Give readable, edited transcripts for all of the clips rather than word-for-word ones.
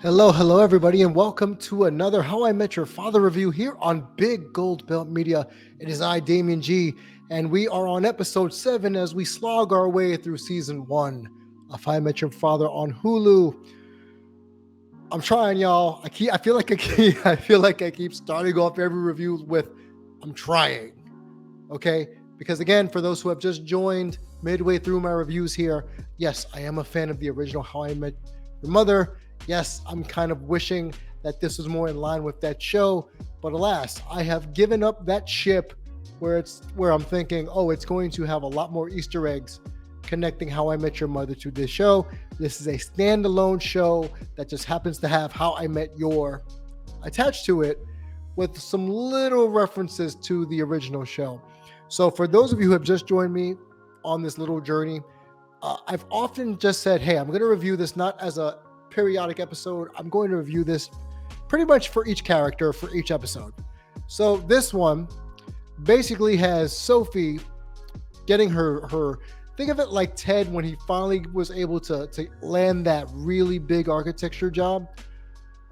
Hello, everybody, and welcome to another How I Met Your Father review here on Big Gold Belt Media. It is I, Damien G, and we are on episode 7 as we slog our way through season 1 of How I Met Your Father on Hulu. I'm trying, y'all. I feel like I keep starting off every review with "I'm trying." Okay, because again, for those who have just joined midway through my reviews here, yes, I am a fan of the original How I Met Your Mother. Yes, I'm kind of wishing that this was more in line with that show, but alas, I have given up that ship where I'm thinking, oh, it's going to have a lot more Easter eggs connecting How I Met Your Mother to this show. This is a standalone show that just happens to have How I Met Your attached to it with some little references to the original show. So for those of you who have just joined me on this little journey, I've often just said, hey, I'm going to review this not as a periodic episode. I'm going to review this pretty much for each character for each episode. So this one basically has Sophie getting her think of it like Ted when he finally was able to land that really big architecture job.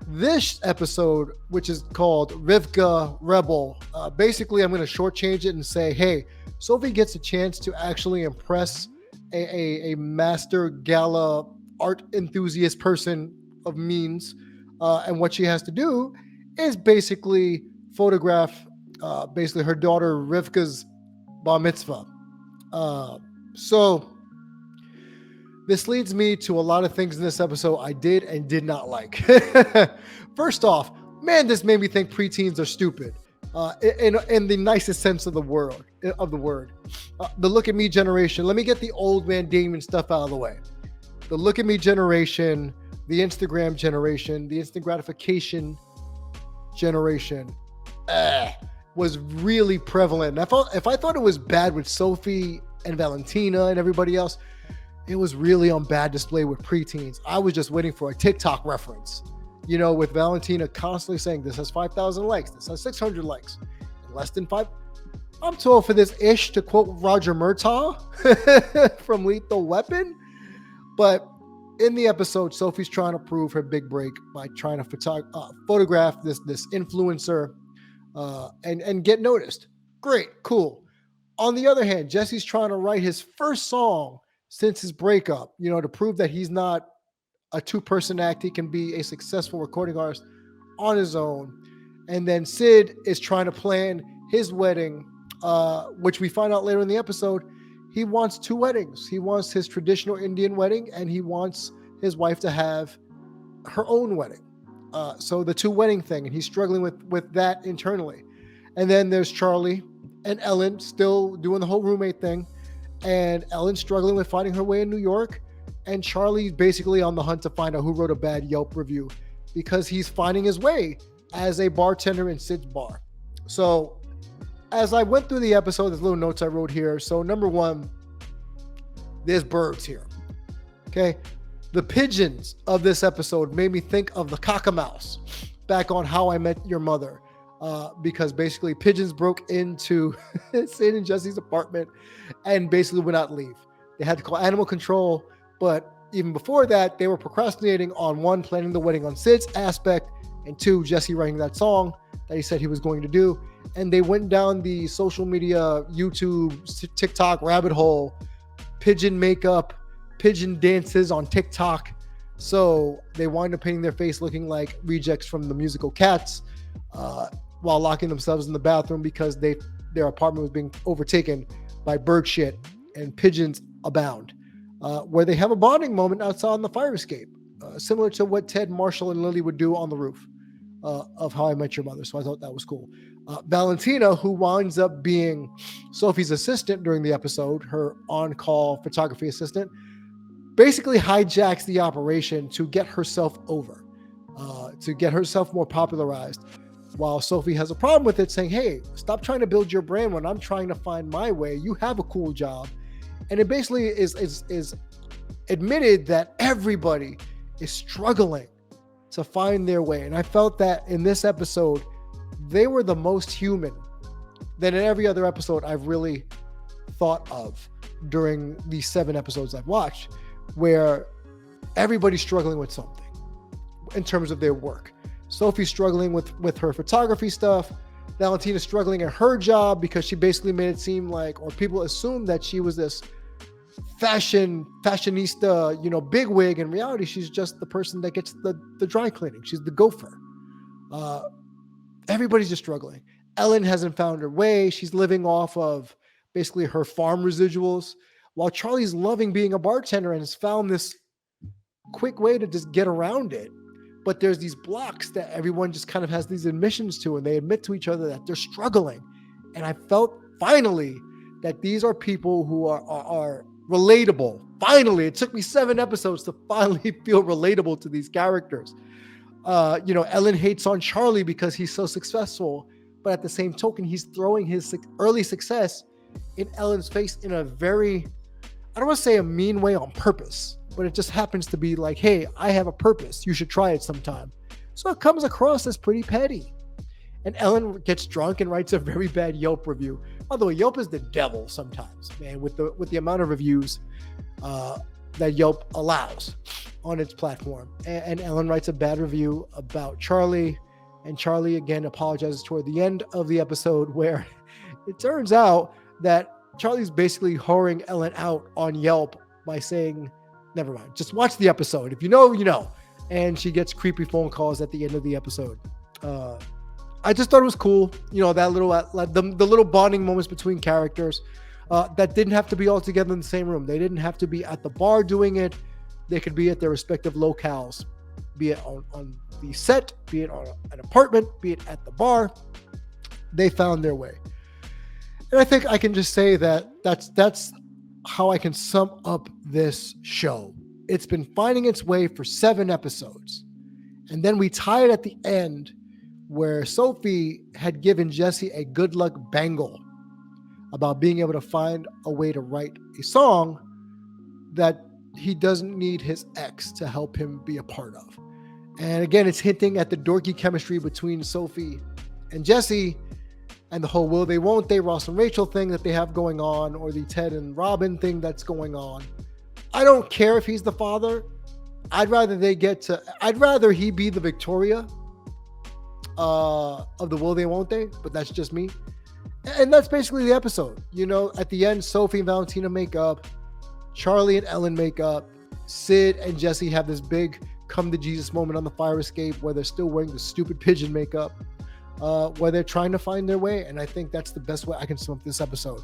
This episode, which is called Rivka Rebel, basically I'm going to shortchange it and say, hey, Sophie gets a chance to actually impress a master gala art enthusiast person of means, and what she has to do is basically photograph basically her daughter Rivka's bar mitzvah. So this leads me to a lot of things in this episode I did and did not like. First off, man, this made me think preteens are stupid. In the nicest sense of the word. The look at me generation. Let me get the old man Damon stuff out of the way. The look at me generation, the Instagram generation, the instant gratification generation was really prevalent. And if I thought it was bad with Sophie and Valentina and everybody else, it was really on bad display with preteens. I was just waiting for a TikTok reference, with Valentina constantly saying this has 5,000 likes, this has 600 likes, in less than 5. I'm too old for this ish, to quote Roger Murtaugh from Lethal Weapon. But in the episode, Sophie's trying to prove her big break by trying to photograph this influencer and get noticed. Great, cool. On the other hand, Jesse's trying to write his first song since his breakup, to prove that he's not a two-person act. He can be a successful recording artist on his own. And then Sid is trying to plan his wedding, which we find out later in the episode. He wants two weddings. He wants his traditional Indian wedding, and he wants his wife to have her own wedding. So the two wedding thing, and he's struggling with that internally. And then there's Charlie and Ellen still doing the whole roommate thing. And Ellen's struggling with finding her way in New York. And Charlie's basically on the hunt to find out who wrote a bad Yelp review, because he's finding his way as a bartender in Sid's bar. So as I went through the episode, there's little notes I wrote here. So number one, there's birds here. Okay. The pigeons of this episode made me think of the cockamouse back on How I Met Your Mother. Because basically pigeons broke into Sid and Jesse's apartment and basically would not leave. They had to call animal control, but even before that, they were procrastinating on one, planning the wedding on Sid's aspect, and two, Jesse writing that song that he said he was going to do. And they went down the social media, YouTube, TikTok rabbit hole, pigeon makeup, pigeon dances on TikTok. So they wind up painting their face looking like rejects from the musical Cats, while locking themselves in the bathroom because their apartment was being overtaken by bird shit, and pigeons abound, where they have a bonding moment outside on the fire escape, similar to what Ted, Marshall, and Lily would do on the roof of How I Met Your Mother. So I thought that was cool. Valentina, who winds up being Sophie's assistant during the episode, her on-call photography assistant, basically hijacks the operation to get herself over, to get herself more popularized, while Sophie has a problem with it, saying, hey, stop trying to build your brand when I'm trying to find my way. You have a cool job. And it basically is admitted that everybody is struggling to find their way. And I felt that in this episode, they were the most human than in every other episode I've really thought of during these 7 episodes I've watched, where everybody's struggling with something. in terms of their work. Sophie's struggling with her photography stuff. Valentina's struggling at her job because she basically made it seem like, or people assumed that she was this fashionista, bigwig. In reality, she's just the person that gets the dry cleaning. She's the gopher. Everybody's just struggling. Ellen hasn't found her way. She's living off of basically her farm residuals, while Charlie's loving being a bartender and has found this quick way to just get around it. But there's these blocks that everyone just kind of has these admissions to, and they admit to each other that they're struggling. And I felt finally that these are people who are relatable. Finally, it took me 7 episodes to finally feel relatable to these characters. Ellen hates on Charlie because he's so successful, but at the same token, he's throwing his early success in Ellen's face in a very, I don't want to say a mean way on purpose, but it just happens to be like, hey, I have a purpose. You should try it sometime. So it comes across as pretty petty. And Ellen gets drunk and writes a very bad Yelp review. By the way, Yelp is the devil sometimes, man, with the amount of reviews that Yelp allows on its platform. And Ellen writes a bad review about Charlie. And Charlie, again, apologizes toward the end of the episode, where it turns out that Charlie's basically whoring Ellen out on Yelp by saying, never mind, just watch the episode. If you know, you know. And she gets creepy phone calls at the end of the episode. I just thought it was cool, that little, the little bonding moments between characters that didn't have to be all together in the same room. They didn't have to be at the bar doing it. They could be at their respective locales, be it on the set, be it on an apartment, be it at the bar. They found their way. And I think I can just say that that's how I can sum up this show. It's been finding its way for 7 episodes. And then we tie it at the end where Sophie had given Jesse a good luck bangle about being able to find a way to write a song that he doesn't need his ex to help him be a part of. And again, it's hinting at the dorky chemistry between Sophie and Jesse and the whole will they, won't they, Ross and Rachel thing that they have going on, or the Ted and Robin thing that's going on. I don't care if he's the father. I'd rather he be the Victoria of the will they, won't they, but that's just me. And that's basically the episode. At the end, Sophie and Valentina make up. Charlie and Ellen make up. Sid and Jesse have this big come to Jesus moment on the fire escape where they're still wearing the stupid pigeon makeup, where they're trying to find their way. And I think that's the best way I can sum up this episode.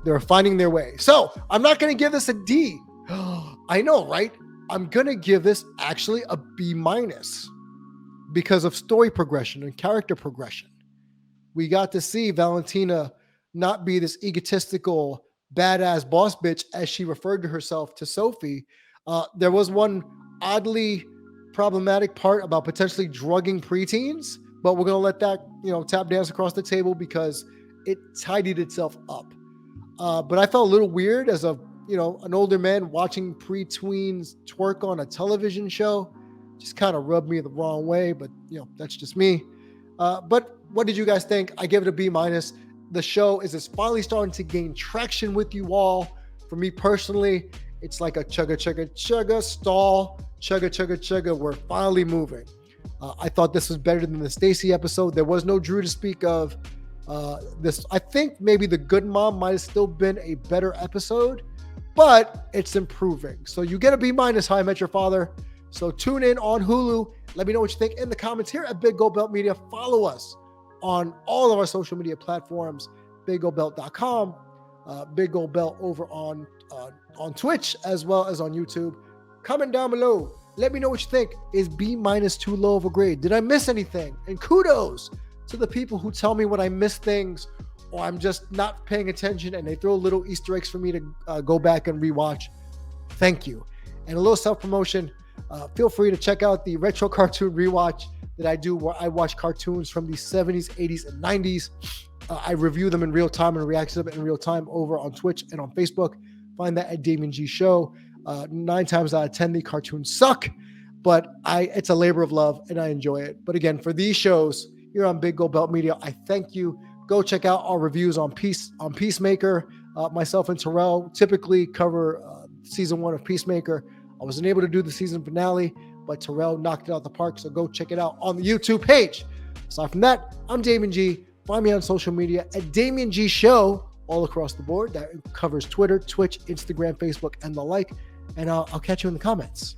They're finding their way. So I'm not going to give this a D. I know, right? I'm going to give this actually a B- because of story progression and character progression. We got to see Valentina not be this egotistical, badass boss bitch as she referred to herself to Sophie. There was one oddly problematic part about potentially drugging preteens, but we're going to let that, tap dance across the table because it tidied itself up. But I felt a little weird as an older man watching preteens twerk on a television show. Just kind of rubbed me the wrong way, but that's just me. But what did you guys think? I give it a B-. The show is finally starting to gain traction with you all. For me personally, it's like a chugga stall, chugga. We're finally moving. I thought this was better than the Stacy episode. There was no Drew to speak of. This, I think maybe the Good Mom might have still been a better episode, but it's improving. So you get a B-. How I Met Your Father. So tune in on Hulu. Let me know what you think in the comments here at Big Gold Belt Media. Follow us on all of our social media platforms, BigGoldBelt.com, Big Gold Belt over on Twitch as well as on YouTube. Comment down below. Let me know what you think. Is B- too low of a grade? Did I miss anything? And kudos to the people who tell me when I miss things or I'm just not paying attention and they throw little Easter eggs for me to go back and rewatch. Thank you. And a little self-promotion. Feel free to check out the retro cartoon rewatch that I do where I watch cartoons from the 70s, 80s, and 90s. I review them in real time and react to them in real time over on Twitch and on Facebook. Find that at Damien G Show. 9 times out of 10, the cartoons suck, but it's a labor of love and I enjoy it. But again, for these shows here on Big Gold Belt Media, I thank you. Go check out our reviews on Peacemaker. Myself and Terrell typically cover season 1 of Peacemaker. I wasn't able to do the season finale, but Terrell knocked it out the park, so go check it out on the YouTube page. Aside from that, I'm Damien G. Find me on social media at Damien G Show all across the board. That covers Twitter, Twitch, Instagram, Facebook, and the like. And I'll catch you in the comments.